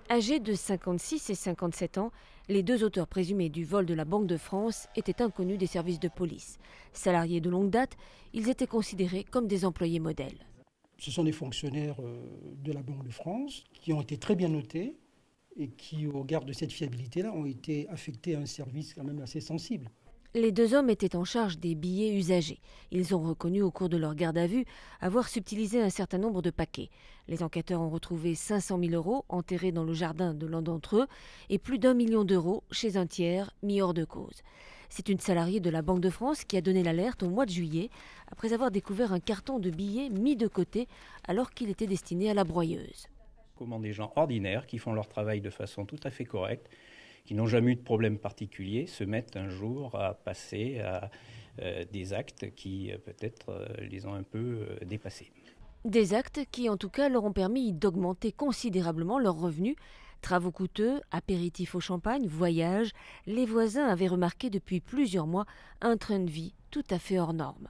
Âgés de 56 et 57 ans, les deux auteurs présumés du vol de la Banque de France étaient inconnus des services de police. Salariés de longue date, ils étaient considérés comme des employés modèles. Ce sont des fonctionnaires de la Banque de France qui ont été très bien notés et qui, au regard de cette fiabilité-là, ont été affectés à un service quand même assez sensible. Les deux hommes étaient en charge des billets usagés. Ils ont reconnu au cours de leur garde à vue avoir subtilisé un certain nombre de paquets. Les enquêteurs ont retrouvé 500 000 € enterrés dans le jardin de l'un d'entre eux et plus d'1 million d'euros chez un tiers mis hors de cause. C'est une salariée de la Banque de France qui a donné l'alerte au mois de juillet après avoir découvert un carton de billets mis de côté alors qu'il était destiné à la broyeuse. Comment des gens ordinaires qui font leur travail de façon tout à fait correcte, qui n'ont jamais eu de problème particulier, se mettent un jour à passer à des actes qui peut-être les ont un peu dépassés. Des actes qui en tout cas leur ont permis d'augmenter considérablement leurs revenus. Travaux coûteux, apéritifs au champagne, voyages, les voisins avaient remarqué depuis plusieurs mois un train de vie tout à fait hors norme.